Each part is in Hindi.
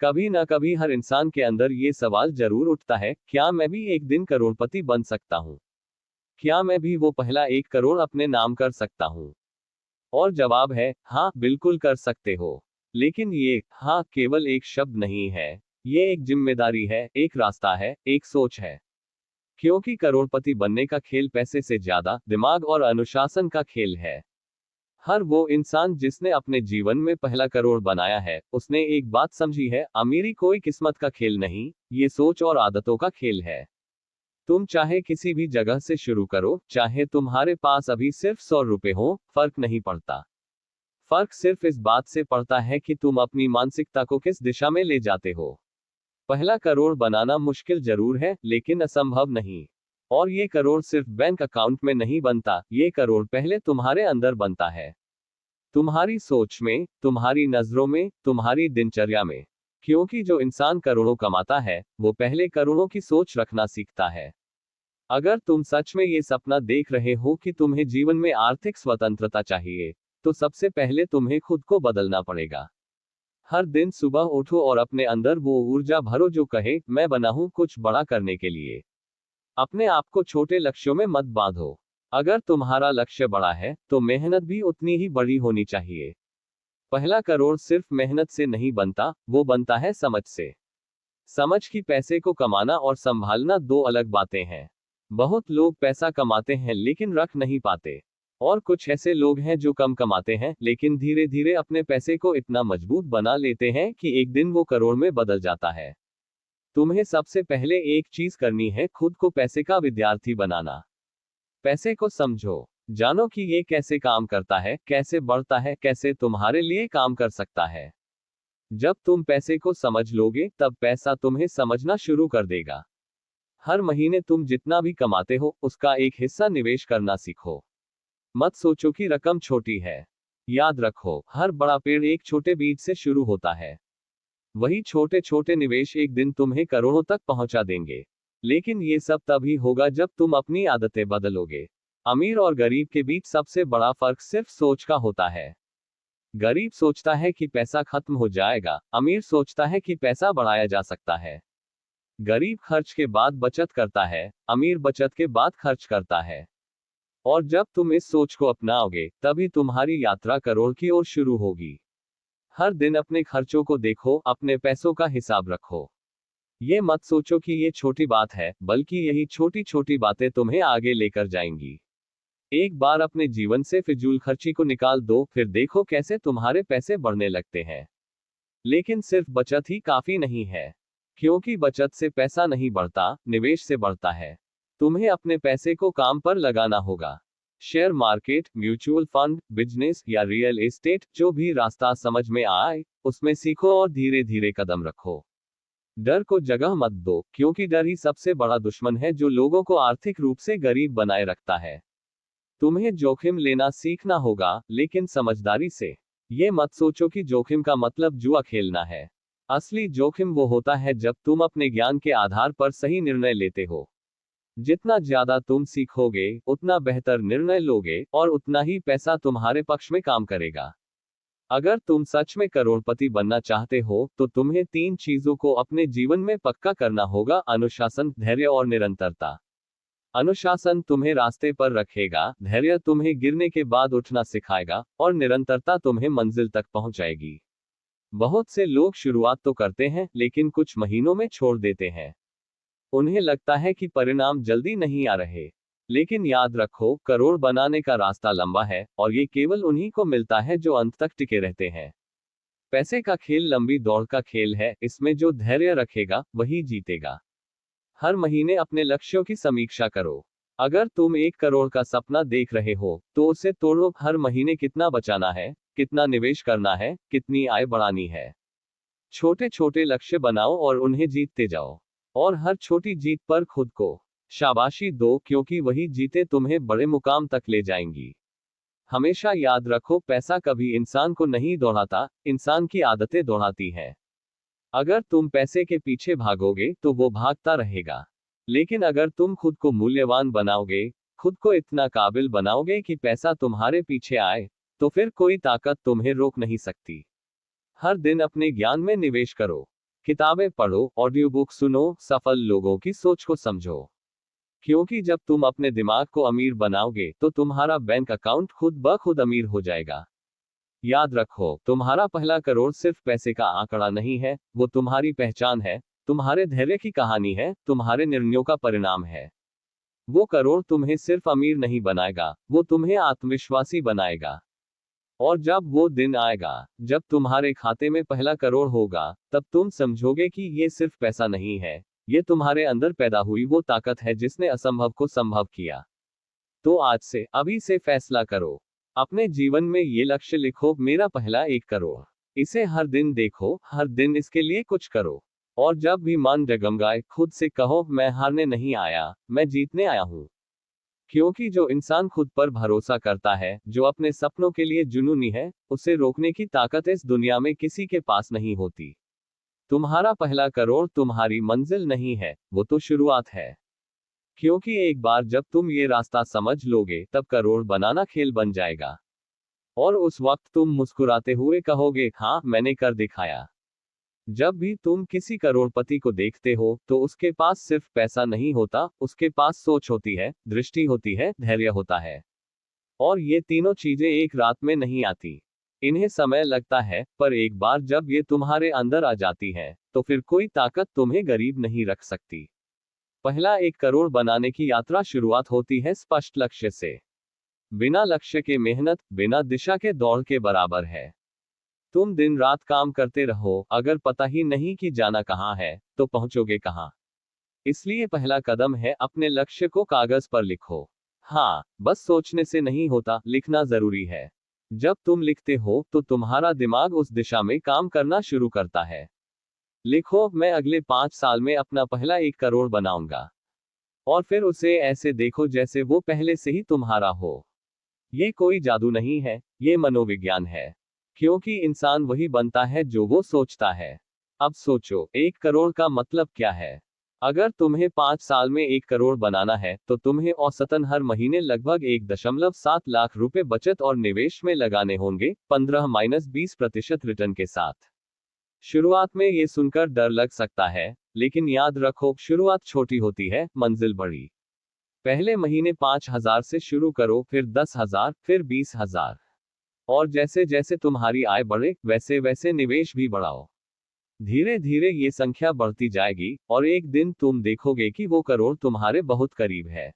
कभी ना कभी हर इंसान के अंदर ये सवाल जरूर उठता है, क्या मैं भी एक दिन करोड़पति बन सकता हूँ? क्या मैं भी वो पहला 1 करोड़ अपने नाम कर सकता हूँ? और जवाब है, हाँ, बिल्कुल कर सकते हो। लेकिन ये हाँ केवल एक शब्द नहीं है। ये एक जिम्मेदारी है, एक रास्ता है, एक सोच है। क्योंकि करोड़पति बनने का खेल पैसे से ज्यादा दिमाग और अनुशासन का खेल है। हर वो इंसान जिसने अपने जीवन में पहला करोड़ बनाया है, उसने एक बात समझी है, अमीरी कोई किस्मत का खेल नहीं, ये सोच और आदतों का खेल है। तुम चाहे किसी भी जगह से शुरू करो, चाहे तुम्हारे पास अभी सिर्फ 100 रुपए हो, फर्क नहीं पड़ता। फर्क सिर्फ इस बात से पड़ता है कि तुम अपनी मानसिकता को किस दिशा में ले जाते हो। पहला करोड़ बनाना मुश्किल जरूर है, लेकिन असंभव नहीं। और ये करोड़ सिर्फ बैंक अकाउंट में नहीं बनता, ये करोड़ पहले तुम्हारे अंदर बनता है। तुम्हारी सोच में, तुम्हारी नजरों में, तुम्हारी दिनचर्या में। क्योंकि जो इंसान करोड़ों कमाता है, वो पहले करोड़ों की सोच रखना सीखता है। अगर तुम सच में ये सपना देख रहे हो कि तुम्हें जीवन में आर्थिक स्वतंत्रता चाहिए, तो सबसे पहले तुम्हें खुद को बदलना पड़ेगा। हर दिन सुबह उठो और अपने अंदर वो ऊर्जा भरो जो कहे, मैं बना हूं कुछ बड़ा करने के लिए। अपने आप को छोटे लक्ष्यों में मत बांधो। अगर तुम्हारा लक्ष्य बड़ा है, तो मेहनत भी उतनी ही बड़ी होनी चाहिए। पहला करोड़ सिर्फ मेहनत से नहीं बनता, वो बनता है समझ से। समझ कि पैसे को कमाना और संभालना दो अलग बातें हैं। बहुत लोग पैसा कमाते हैं लेकिन रख नहीं पाते। और कुछ ऐसे लोग हैं जो कम कमाते हैं, लेकिन धीरे धीरे अपने पैसे को इतना मजबूत बना लेते हैं कि एक दिन वो करोड़ में बदल जाता है। तुम्हें सबसे पहले एक चीज करनी है, खुद को पैसे का विद्यार्थी बनाना। पैसे को समझो। जानो कि ये कैसे काम करता है, कैसे बढ़ता है, कैसे तुम्हारे लिए काम कर सकता है। जब तुम पैसे को समझ लोगे, तब पैसा तुम्हें समझना शुरू कर देगा। हर महीने तुम जितना भी कमाते हो, उसका एक हिस्सा निवेश करना सीखो। मत सोचो कि रकम छोटी है। याद रखो, हर बड़ा पेड़ एक छोटे बीज से शुरू होता है। वही छोटे छोटे निवेश एक दिन तुम्हें करोड़ों तक पहुंचा देंगे। लेकिन ये सब तभी होगा जब तुम अपनी आदतें बदलोगे। अमीर और गरीब के बीच सबसे बड़ा फर्क सिर्फ सोच का होता है। गरीब सोचता है कि पैसा खत्म हो जाएगा, अमीर सोचता है कि पैसा बढ़ाया जा सकता है। गरीब खर्च के बाद बचत करता है, अमीर बचत के बाद खर्च करता है। और जब तुम इस सोच को अपनाओगे, तभी तुम्हारी यात्रा करोड़ की ओर शुरू होगी। हर दिन अपने खर्चों को देखो, अपने पैसों का हिसाब रखो। ये मत सोचो कि ये छोटी बात है, बल्कि यही छोटी छोटी बातें तुम्हें आगे लेकर जाएंगी। एक बार अपने जीवन से फिजूल खर्ची को निकाल दो, फिर देखो कैसे तुम्हारे पैसे बढ़ने लगते हैं। लेकिन सिर्फ बचत ही काफी नहीं है। क्योंकि बचत से पैसा नहीं बढ़ता, निवेश से बढ़ता है। तुम्हें अपने पैसे को काम पर लगाना होगा। Share market, mutual fund, business या रियल एस्टेट, जो भी रास्ता समझ में आए, उसमें सीखो और धीरे धीरे कदम रखो। डर को जगह मत दो, क्योंकि डर ही सबसे बड़ा दुश्मन है जो लोगों को आर्थिक रूप से गरीब बनाए रखता है। तुम्हें जोखिम लेना सीखना होगा, लेकिन समझदारी से। ये मत सोचो कि जोखिम का मतलब जुआ खेलना है। असली जोखिम वो होता है जब तुम अपने ज्ञान के आधार पर सही निर्णय लेते हो। जितना ज्यादा तुम सीखोगे, उतना बेहतर निर्णय लोगे, और उतना ही पैसा तुम्हारे पक्ष में काम करेगा। अगर तुम सच में करोड़पति बनना चाहते हो, तो तुम्हें 3 चीजों को अपने जीवन में पक्का करना होगा: अनुशासन, धैर्य और निरंतरता। अनुशासन तुम्हें रास्ते पर रखेगा, धैर्य तुम्हें गिरने के बाद उठना सिखाएगा, और निरंतरता तुम्हें मंजिल तक पहुंचाएगी। बहुत से लोग शुरुआत तो करते हैं, लेकिन कुछ महीनों में छोड़ देते हैं। उन्हें लगता है कि परिणाम जल्दी नहीं आ रहे। लेकिन याद रखो, करोड़ बनाने का रास्ता लंबा है, और ये केवल उन्हीं को मिलता है जो अंत तक टिके रहते हैं। पैसे का खेल लंबी दौड़ का खेल है, इसमें जो धैर्य रखेगा, वही जीतेगा। हर महीने अपने लक्ष्यों की समीक्षा करो। अगर तुम 1 करोड़ का सपना देख रहे हो, तो उसे तोड़ो। हर महीने कितना बचाना है, कितना निवेश करना है, कितनी आय बढ़ानी है। छोटे छोटे लक्ष्य बनाओ और उन्हें जीतते जाओ। और हर छोटी जीत पर खुद को शाबाशी दो, क्योंकि वही जीते तुम्हें बड़े मुकाम तक ले जाएंगी। हमेशा याद रखो, पैसा कभी इंसान को नहीं दौड़ाता, इंसान की आदतें दौड़ाती हैं। अगर तुम पैसे के पीछे भागोगे, तो वो भागता रहेगा। लेकिन अगर तुम खुद को मूल्यवान बनाओगे, खुद को इतना काबिल बनाओगे कि पैसा तुम्हारे पीछे आए, तो फिर कोई ताकत तुम्हें रोक नहीं सकती। हर दिन अपने ज्ञान में निवेश करो। किताबें पढ़ो, ऑडियो बुक सुनो, सफल लोगों की सोच को समझो। क्योंकि जब तुम अपने दिमाग को अमीर बनाओगे तो तुम्हारा बैंक अकाउंट खुद ब खुद अमीर हो जाएगा। याद रखो, तुम्हारा पहला करोड़ सिर्फ पैसे का आंकड़ा नहीं है, वो तुम्हारी पहचान है, तुम्हारे धैर्य की कहानी है, तुम्हारे निर्णयों का परिणाम है। वो करोड़ तुम्हें सिर्फ अमीर नहीं बनाएगा, वो तुम्हें आत्मविश्वासी बनाएगा। और जब वो दिन आएगा जब तुम्हारे खाते में पहला करोड़ होगा, तब तुम समझोगे कि ये सिर्फ पैसा नहीं है, ये तुम्हारे अंदर पैदा हुई वो ताकत है जिसने असंभव को संभव किया। तो आज से, अभी से फैसला करो। अपने जीवन में ये लक्ष्य लिखो, मेरा पहला 1 करोड़। इसे हर दिन देखो, हर दिन इसके लिए कुछ करो। और जब भी मन डगमगाए, खुद से कहो, मैं हारने नहीं आया, मैं जीतने आया हूं। क्योंकि जो इंसान खुद पर भरोसा करता है, जो अपने सपनों के लिए जुनूनी है, उसे रोकने की ताकत इस दुनिया में किसी के पास नहीं होती। तुम्हारा पहला करोड़ तुम्हारी मंजिल नहीं है, वो तो शुरुआत है। क्योंकि एक बार जब तुम ये रास्ता समझ लोगे, तब करोड़ बनाना खेल बन जाएगा। और उस वक्त तुम मुस्कुराते हुए कहोगे, हाँ, मैंने कर दिखाया। जब भी तुम किसी करोड़पति को देखते हो, तो उसके पास सिर्फ पैसा नहीं होता, उसके पास सोच होती है, दृष्टि होती है, धैर्य होता है। और ये तीनों चीजें एक रात में नहीं आती। इन्हें समय लगता है, पर एक बार जब ये तुम्हारे अंदर आ जाती है, तो फिर कोई ताकत तुम्हें गरीब नहीं रख सकती। पहला 1 करोड़ बनाने की यात्रा शुरुआत होती है स्पष्ट लक्ष्य से। बिना लक्ष्य के मेहनत बिना दिशा के दौड़ के बराबर है। तुम दिन रात काम करते रहो, अगर पता ही नहीं कि जाना कहाँ है, तो पहुंचोगे कहाँ। इसलिए पहला कदम है, अपने लक्ष्य को कागज पर लिखो। हाँ, बस सोचने से नहीं होता, लिखना जरूरी है। जब तुम लिखते हो तो तुम्हारा दिमाग उस दिशा में काम करना शुरू करता है। लिखो, मैं अगले 5 साल में अपना पहला 1 करोड़ बनाऊंगा। और फिर उसे ऐसे देखो जैसे वो पहले से ही तुम्हारा हो। ये कोई जादू नहीं है, ये मनोविज्ञान है। क्योंकि इंसान वही बनता है जो वो सोचता है। अब सोचो, 1 करोड़ का मतलब क्या है। अगर तुम्हें 5 साल में 1 करोड़ बनाना है, तो तुम्हें औसतन हर महीने लगभग 1.7 लाख रुपए बचत और निवेश में लगाने होंगे, 15-20% रिटर्न के साथ। शुरुआत में ये सुनकर डर लग सकता है, लेकिन याद रखो, शुरुआत छोटी होती है, मंजिल बड़ी। पहले महीने 5,000 से शुरू करो, फिर 10,000, फिर 20,000। और जैसे जैसे तुम्हारी आय बढ़े, वैसे वैसे निवेश भी बढ़ाओ। धीरे धीरे ये संख्या बढ़ती जाएगी, और एक दिन तुम देखोगे कि वो करोड़ तुम्हारे बहुत करीब है।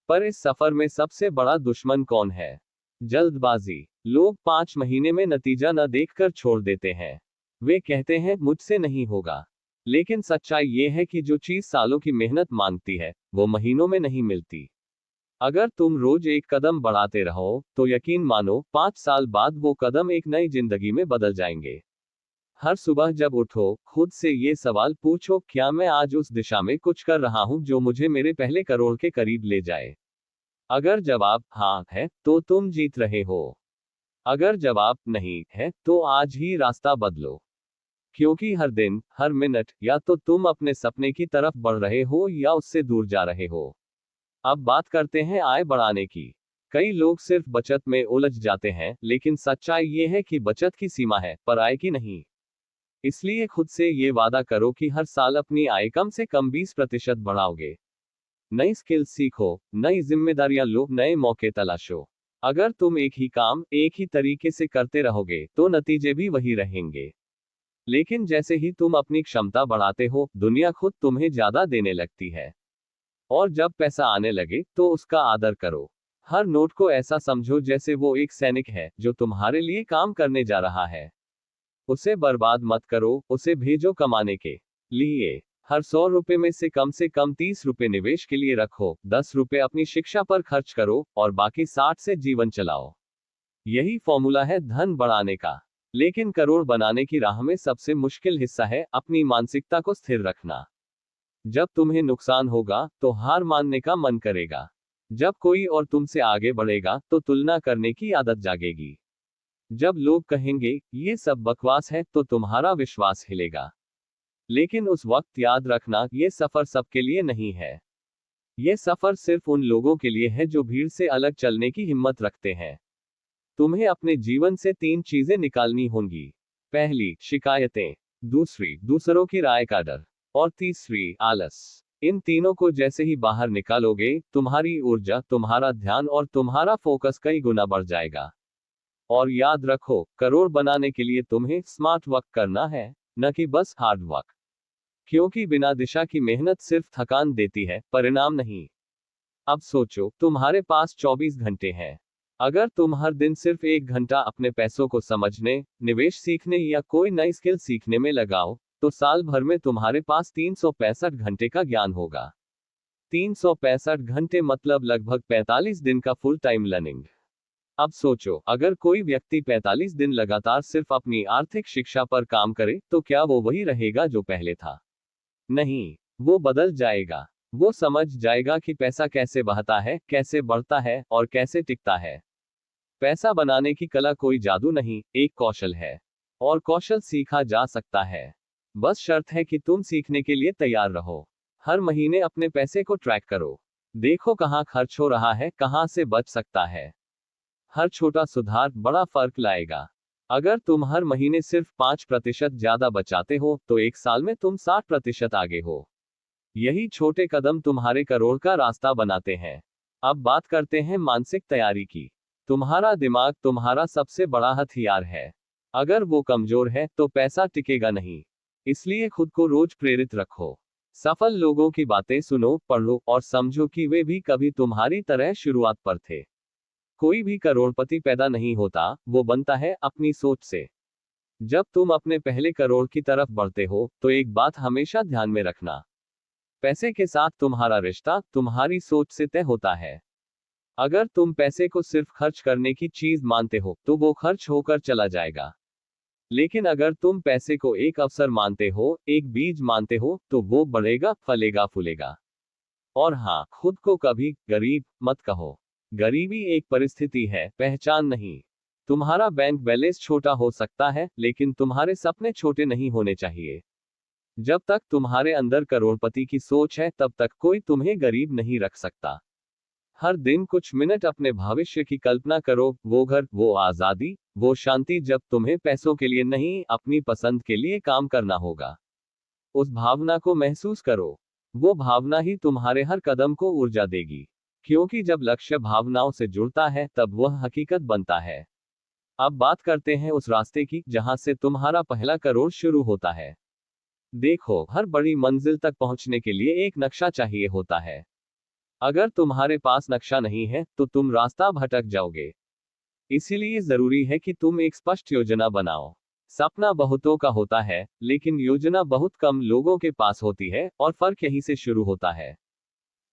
पर इस सफर में सबसे बड़ा दुश्मन कौन है? जल्दबाजी। लोग 5 महीने में नतीजा न देखकर छोड़ देते हैं। वे कहते हैं, मुझसे नहीं होगा। लेकिन सच्चाई ये है कि जो चीज सालों की मेहनत मांगती है, वो महीनों में नहीं मिलती। अगर तुम रोज 1 कदम बढ़ाते रहो, तो यकीन मानो, 5 साल बाद वो कदम एक नई जिंदगी में बदल जाएंगे। हर सुबह जब उठो, खुद से ये सवाल पूछो, क्या मैं आज उस दिशा में कुछ कर रहा हूं जो मुझे मेरे पहले करोड़ के करीब ले जाए? अगर जवाब हाँ है, तो तुम जीत रहे हो। अगर जवाब नहीं है, तो आज ही रास्ता बदलो। क्योंकि हर दिन, हर मिनट, या तो तुम अपने सपने की तरफ बढ़ रहे हो या उससे दूर जा रहे हो। अब बात करते हैं आय बढ़ाने की। कई लोग सिर्फ बचत में उलझ जाते हैं, लेकिन सच्चाई ये है कि बचत की सीमा है, पर आय की नहीं। इसलिए खुद से ये वादा करो कि हर साल अपनी आय कम से कम 20% बढ़ाओगे। नई स्किल्स सीखो, नई जिम्मेदारियां लो, नए मौके तलाशो। अगर तुम एक ही काम एक ही तरीके से करते रहोगे, तो नतीजे भी वही रहेंगे। लेकिन जैसे ही तुम अपनी क्षमता बढ़ाते हो, दुनिया खुद तुम्हें ज्यादा देने लगती है। और जब पैसा आने लगे, तो उसका आदर करो। हर नोट को ऐसा समझो जैसे वो एक सैनिक है, जो तुम्हारे लिए काम करने जा रहा है। उसे बर्बाद मत करो, उसे भेजो कमाने के लिए। हर 100 रुपए में से कम 30 रुपए निवेश के लिए रखो, 10 रुपए अपनी शिक्षा पर खर्च करो, और बाकी 60 से जीवन चलाओ। यही फॉर्मूला है धन बढ़ाने का। लेकिन करोड़ बनाने की राह में सबसे मुश्किल हिस्सा है अपनी मानसिकता को स्थिर रखना। जब तुम्हें नुकसान होगा, तो हार मानने का मन करेगा। जब कोई और तुमसे आगे बढ़ेगा, तो तुलना करने की आदत जागेगी। जब लोग कहेंगे, ये सब बकवास है, तो तुम्हारा विश्वास हिलेगा। लेकिन उस वक्त याद रखना, ये सफर सबके लिए नहीं है। ये सफर सिर्फ उन लोगों के लिए है जो भीड़ से अलग चलने की हिम्मत रखते हैं। तुम्हें अपने जीवन से 3 चीजें निकालनी होंगी। पहली, शिकायतें। दूसरी, दूसरों की राय का डर। और तीसरी, आलस। इन तीनों को जैसे ही बाहर निकालोगे, तुम्हारी ऊर्जा, तुम्हारा ध्यान और तुम्हारा फोकस कई गुना बढ़ जाएगा। और याद रखो, करोड़ बनाने के लिए तुम्हें स्मार्ट वर्क करना है, न कि बस हार्ड वर्क। क्योंकि बिना दिशा की मेहनत सिर्फ थकान देती है, परिणाम नहीं। अब सोचो, तुम्हारे पास 24 घंटे हैं। अगर तुम हर दिन सिर्फ 1 घंटा अपने पैसों को समझने, निवेश सीखने या कोई नई स्किल सीखने में लगाओ, तो साल भर में तुम्हारे पास 365 घंटे का ज्ञान होगा। 365 घंटे मतलब लगभग 45 दिन का फुल टाइम लर्निंग। अब सोचो, अगर कोई व्यक्ति 45 दिन लगातार सिर्फ अपनी आर्थिक शिक्षा पर काम करे, तो क्या वो वही रहेगा जो पहले था? नहीं, वो बदल जाएगा। वो समझ जाएगा कि पैसा कैसे बहता है, कैसे बढ़ता है और कैसे टिकता है। पैसा बनाने की कला कोई जादू नहीं, एक कौशल है। और कौशल सीखा जा सकता है। बस शर्त है कि तुम सीखने के लिए तैयार रहो। हर महीने अपने पैसे को ट्रैक करो। देखो कहाँ खर्च हो रहा है, कहाँ से बच सकता है। हर छोटा सुधार बड़ा फर्क लाएगा। अगर तुम हर महीने सिर्फ 5% ज्यादा बचाते हो, तो एक साल में तुम 60% आगे हो। यही छोटे कदम तुम्हारे करोड़ का रास्ता बनाते हैं। अब बात करते हैं मानसिक तैयारी की। तुम्हारा दिमाग तुम्हारा सबसे बड़ा हथियार है। अगर वो कमजोर है, तो पैसा टिकेगा नहीं। इसलिए खुद को रोज प्रेरित रखो। सफल लोगों की बातें सुनो, पढ़ो और समझो कि वे भी कभी तुम्हारी तरह शुरुआत पर थे। कोई भी करोड़पति पैदा नहीं होता, वो बनता है अपनी सोच से। जब तुम अपने पहले करोड़ की तरफ बढ़ते हो, तो एक बात हमेशा ध्यान में रखना। पैसे के साथ तुम्हारा रिश्ता तुम्हारी सोच से तय होता है। अगर तुम पैसे को सिर्फ खर्च करने की चीज मानते हो, तो वो खर्च होकर चला जाएगा। लेकिन अगर तुम पैसे को एक अवसर मानते हो, एक बीज मानते हो, तो वो बढ़ेगा, फलेगा, फूलेगा। और हाँ, खुद को कभी गरीब मत कहो। गरीबी एक परिस्थिति है, पहचान नहीं। तुम्हारा बैंक बैलेंस छोटा हो सकता है, लेकिन तुम्हारे सपने छोटे नहीं होने चाहिए। जब तक तुम्हारे अंदर करोड़पति की सोच है, तब तक कोई तुम्हें गरीब नहीं रख सकता। हर दिन कुछ मिनट अपने भविष्य की कल्पना करो, वो घर, वो आजादी, वो शांति जब तुम्हें पैसों के लिए नहीं, अपनी पसंद के लिए काम करना होगा। उस भावना को महसूस करो। वो भावना ही तुम्हारे हर कदम को ऊर्जा देगी। क्योंकि जब लक्ष्य भावनाओं से जुड़ता है, तब वह हकीकत बनता है। अब बात करते हैं उस रास्ते की, जहां से तुम्हारा पहला करोड़ शुरू होता है। देखो, हर बड़ी मंजिल तक पहुंचने के लिए एक नक्शा चाहिए होता है। अगर तुम्हारे पास नक्शा नहीं है, तो तुम रास्ता भटक जाओगे। इसीलिए जरूरी है कि तुम एक स्पष्ट योजना बनाओ। सपना बहुतों का होता है, लेकिन योजना बहुत कम लोगों के पास होती है, और फर्क यहीं से शुरू होता है।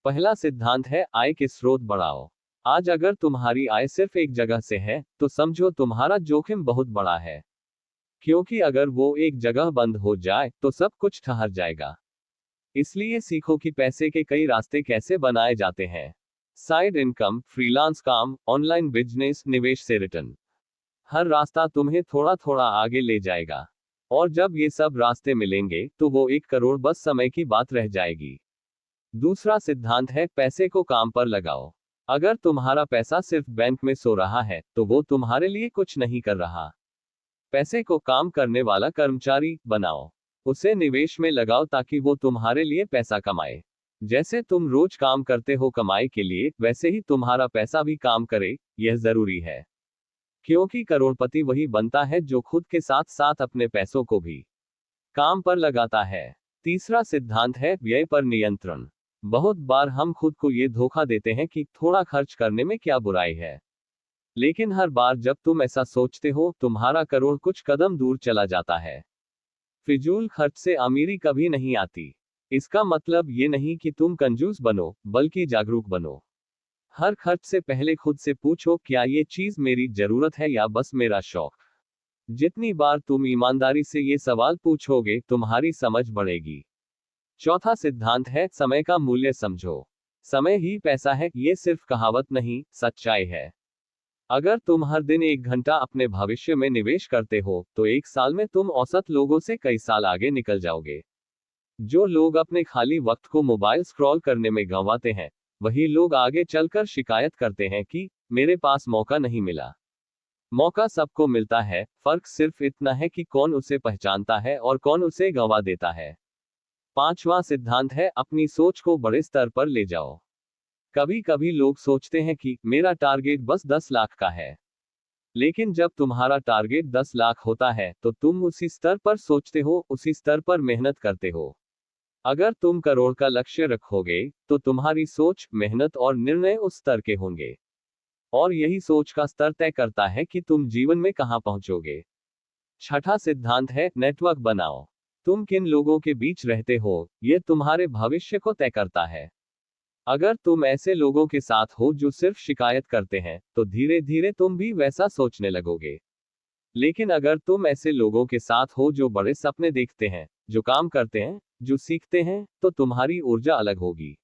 पहला सिद्धांत है, आय के स्रोत बढ़ाओ। आज अगर तुम्हारी आय सिर्फ एक जगह से है, तो समझो तुम्हारा जोखिम बहुत बड़ा है। क्योंकि अगर वो एक जगह बंद हो जाए, तो सब कुछ ठहर जाएगा। इसलिए सीखो कि पैसे के कई रास्ते कैसे बनाए जाते हैं। साइड इनकम, फ्रीलांस काम, ऑनलाइन बिजनेस, निवेश से रिटर्न। हर रास्ता तुम्हें थोड़ा थोड़ा आगे ले जाएगा। और जब ये सब रास्ते मिलेंगे, तो वो 1 करोड़ बस समय की बात रह जाएगी। दूसरा सिद्धांत है, पैसे को काम पर लगाओ। अगर तुम्हारा पैसा सिर्फ बैंक में सो रहा है, तो वो तुम्हारे लिए कुछ नहीं कर रहा। पैसे को काम करने वाला कर्मचारी बनाओ। उसे निवेश में लगाओ, ताकि वो तुम्हारे लिए पैसा कमाए। जैसे तुम रोज काम करते हो कमाई के लिए, वैसे ही तुम्हारा पैसा भी काम करे। यह जरूरी है। क्योंकि करोड़पति वही बनता है जो खुद के साथ साथ अपने पैसों को भी काम पर लगाता है। तीसरा सिद्धांत है, व्यय पर नियंत्रण। बहुत बार हम खुद को ये धोखा देते हैं कि थोड़ा खर्च करने में क्या बुराई है। लेकिन हर बार जब तुम ऐसा सोचते हो, तुम्हारा करोड़ कुछ कदम दूर चला जाता है। फिजूल खर्च से अमीरी कभी नहीं आती। इसका मतलब ये नहीं कि तुम कंजूस बनो, बल्कि जागरूक बनो। हर खर्च से पहले खुद से पूछो, क्या ये चीज मेरी जरूरत है या बस मेरा शौक। जितनी बार तुम ईमानदारी से ये सवाल पूछोगे, तुम्हारी समझ बढ़ेगी। चौथा सिद्धांत है, समय का मूल्य समझो। समय ही पैसा है, ये सिर्फ कहावत नहीं, सच्चाई है। अगर तुम हर दिन 1 घंटा अपने भविष्य में निवेश करते हो, तो एक साल में तुम औसत लोगों से कई साल आगे निकल जाओगे। जो लोग अपने खाली वक्त को मोबाइल स्क्रॉल करने में गंवाते हैं, वही लोग आगे चलकर शिकायत करते हैं कि मेरे पास मौका नहीं मिला। मौका सबको मिलता है, फर्क सिर्फ इतना है कि कौन उसे पहचानता है और कौन उसे गंवा देता है। पांचवा सिद्धांत है, अपनी सोच को बड़े स्तर पर ले जाओ। कभी कभी लोग सोचते हैं कि मेरा टारगेट बस 10 लाख का है। लेकिन जब तुम्हारा टारगेट 10 लाख होता है तो तुम उसी स्तर पर सोचते हो, उसी स्तर पर मेहनत करते हो। अगर तुम करोड़ का लक्ष्य रखोगे तो तुम्हारी सोच, मेहनत और निर्णय उस स्तर के होंगे। और यही सोच का स्तर तय करता है कि तुम जीवन में कहां पहुंचोगे। छठा सिद्धांत है, नेटवर्क बनाओ। तुम किन लोगों के बीच रहते हो, यह तुम्हारे भविष्य को तय करता है। अगर तुम ऐसे लोगों के साथ हो जो सिर्फ शिकायत करते हैं, तो धीरे धीरे तुम भी वैसा सोचने लगोगे। लेकिन अगर तुम ऐसे लोगों के साथ हो जो बड़े सपने देखते हैं, जो काम करते हैं, जो सीखते हैं, तो तुम्हारी ऊर्जा अलग होगी।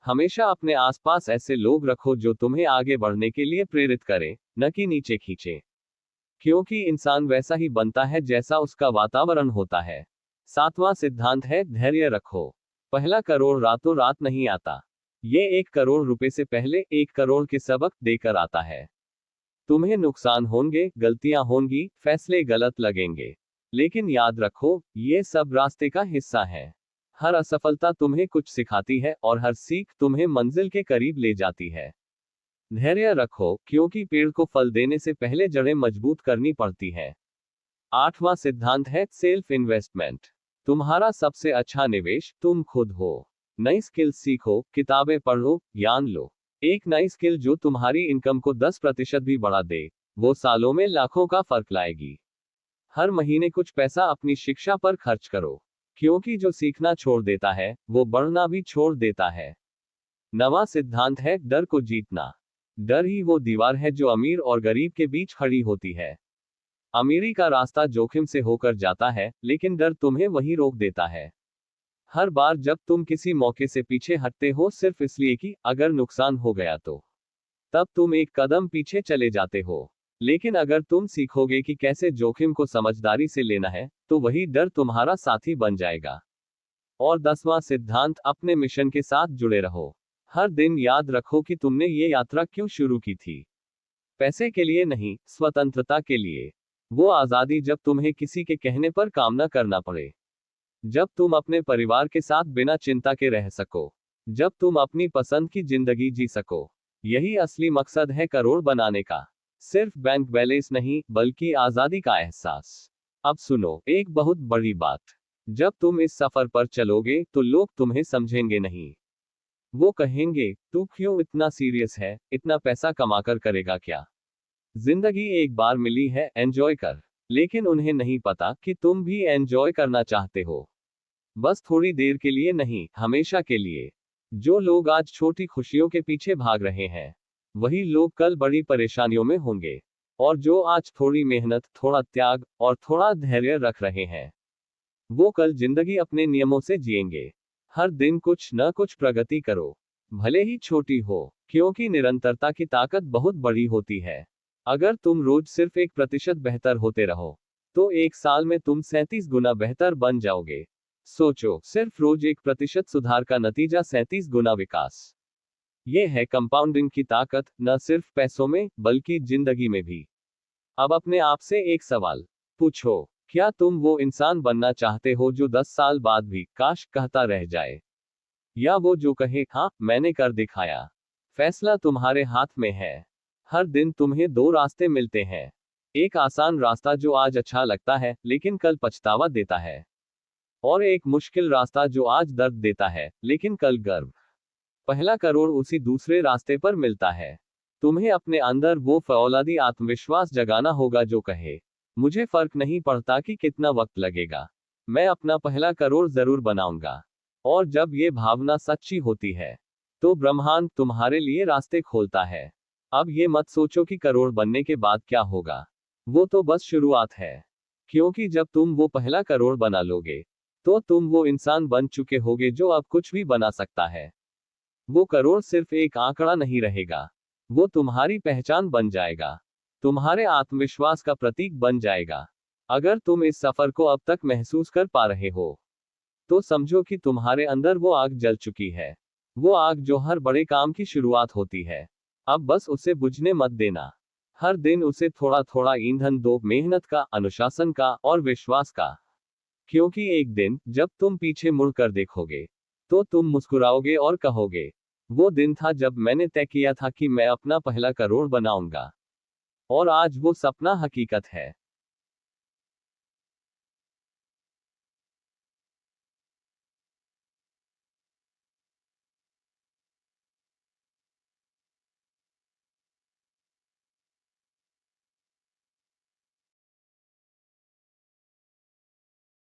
हमेशा अपने आसपास ऐसे लोग रखो जो तुम्हें आगे बढ़ने के लिए प्रेरित करें, न कि नीचे खींचे। क्योंकि इंसान वैसा ही बनता है जैसा उसका वातावरण होता है। सातवां सिद्धांत है, धैर्य रखो। पहला करोड़ रातों रात नहीं आता। ये 1 करोड़ रुपए से पहले 1 करोड़ के सबक देकर आता है। तुम्हें नुकसान होंगे, गलतियां होंगी, फैसले गलत लगेंगे। लेकिन याद रखो, ये सब रास्ते का हिस्सा है। हर असफलता तुम्हें कुछ सिखाती है और हर सीख तुम्हें मंजिल के करीब ले जाती है। धैर्य रखो, क्योंकि पेड़ को फल देने से पहले जड़ें मजबूत करनी पड़ती है। आठवां सिद्धांत है, सेल्फ इन्वेस्टमेंट। तुम्हारा सबसे अच्छा निवेश तुम खुद हो। नई स्किल सीखो, किताबें पढ़ो, ज्ञान लो। एक नई स्किल जो तुम्हारी इनकम को 10% भी बढ़ा दे, वो सालों में लाखों का फर्क लाएगी। हर महीने कुछ पैसा अपनी शिक्षा पर खर्च करो, क्योंकि जो सीखना छोड़ देता है वो बढ़ना भी छोड़ देता है। नवा सिद्धांत है, डर को जीतना। डर ही वो दीवार है जो अमीर और गरीब के बीच खड़ी होती है। अमीरी का रास्ता जोखिम से होकर जाता है, लेकिन डर तुम्हें वहीं रोक देता है। हर बार जब तुम किसी मौके से पीछे हटते हो सिर्फ इसलिए कि अगर नुकसान हो गया तो, तब तुम एक कदम पीछे चले जाते हो। लेकिन अगर तुम सीखोगे कि कैसे जोखिम को समझदारी से लेना है, तो वही डर तुम्हारा साथी बन जाएगा। और 10वां सिद्धांत, अपने मिशन के साथ जुड़े रहो। हर दिन याद रखो कि तुमने ये यात्रा क्यों शुरू की थी। पैसे के लिए नहीं, स्वतंत्रता के लिए। वो आजादी जब तुम्हें किसी के कहने पर काम न करना पड़े, जब तुम अपने परिवार के साथ बिना चिंता के रह सको, जब तुम अपनी पसंद की जिंदगी जी सको। यही असली मकसद है करोड़ बनाने का। सिर्फ बैंक बैलेंस नहीं, बल्कि आजादी का एहसास। अब सुनो एक बहुत बड़ी बात। जब तुम इस सफर पर चलोगे तो लोग तुम्हें समझेंगे नहीं। वो कहेंगे, तू क्यों इतना सीरियस है, इतना पैसा कमाकर करेगा क्या? जिंदगी एक बार मिली है, एंजॉय कर। लेकिन उन्हें नहीं पता कि तुम भी एंजॉय करना चाहते हो। बस थोड़ी देर के लिए नहीं, हमेशा के लिए। जो लोग आज छोटी खुशियों के पीछे भाग रहे हैं, वही लोग कल बड़ी परेशानियों में होंगे। और जो आज थोड़ी मेहनत, थोड़ा त्याग और थोड़ा धैर्य रख रहे हैं, वो कल जिंदगी अपने नियमों से जिएंगे। हर दिन कुछ न कुछ प्रगति करो, भले ही छोटी हो, क्योंकि निरंतरता की ताकत बहुत बड़ी होती है। अगर तुम रोज सिर्फ 1% बेहतर होते रहो, तो एक साल में तुम 37 गुना बेहतर बन जाओगे। सोचो, सिर्फ रोज 1% सुधार का नतीजा 37 गुना विकास। ये है कंपाउंडिंग की ताकत, न सिर्फ पैसों में बल्कि जिंदगी में भी। अब अपने आप से एक सवाल पूछो, क्या तुम वो इंसान बनना चाहते हो जो 10 साल बाद भी काश कहता रह जाए? या वो जो कहे, हाँ मैंने कर दिखाया? फैसला तुम्हारे हाथ में है। हर दिन तुम्हें 2 रास्ते मिलते हैं। एक आसान रास्ता जो आज अच्छा लगता है लेकिन कल पछतावा देता है, और एक मुश्किल रास्ता जो आज दर्द देता है लेकिन कल गर्व। पहला करोड़ उसी दूसरे रास्ते पर मिलता है। तुम्हें अपने अंदर वो फौलादी आत्मविश्वास जगाना होगा जो कहे, मुझे फर्क नहीं पड़ता कि कितना वक्त लगेगा, मैं अपना पहला करोड़ जरूर बनाऊंगा। और जब ये भावना सच्ची होती है, तो ब्रह्मांड तुम्हारे लिए रास्ते खोलता है। अब ये मत सोचो कि करोड़ बनने के बाद क्या होगा, वो तो बस शुरुआत है। क्योंकि जब तुम वो पहला करोड़ बना लोगे, तो तुम वो इंसान बन चुके होगे जो अब कुछ भी बना सकता है। वो करोड़ सिर्फ एक आंकड़ा नहीं रहेगा, वो तुम्हारी पहचान बन जाएगा, तुम्हारे आत्मविश्वास का प्रतीक बन जाएगा। अगर तुम इस सफर को अब तक महसूस कर पा रहे हो, तो समझो कि तुम्हारे अंदर वो आग जल चुकी है। वो आग जो हर बड़े काम की शुरुआत होती है। अब बस उसे बुझने मत देना। हर दिन उसे थोड़ा थोड़ा ईंधन दो, मेहनत का, अनुशासन का और विश्वास का। क्योंकि एक दिन जब तुम पीछे मुड़कर देखोगे तो तुम मुस्कुराओगे और कहोगे, वो दिन था जब मैंने तय किया था कि मैं अपना पहला करोड़ बनाऊंगा। और आज वो सपना हकीकत है।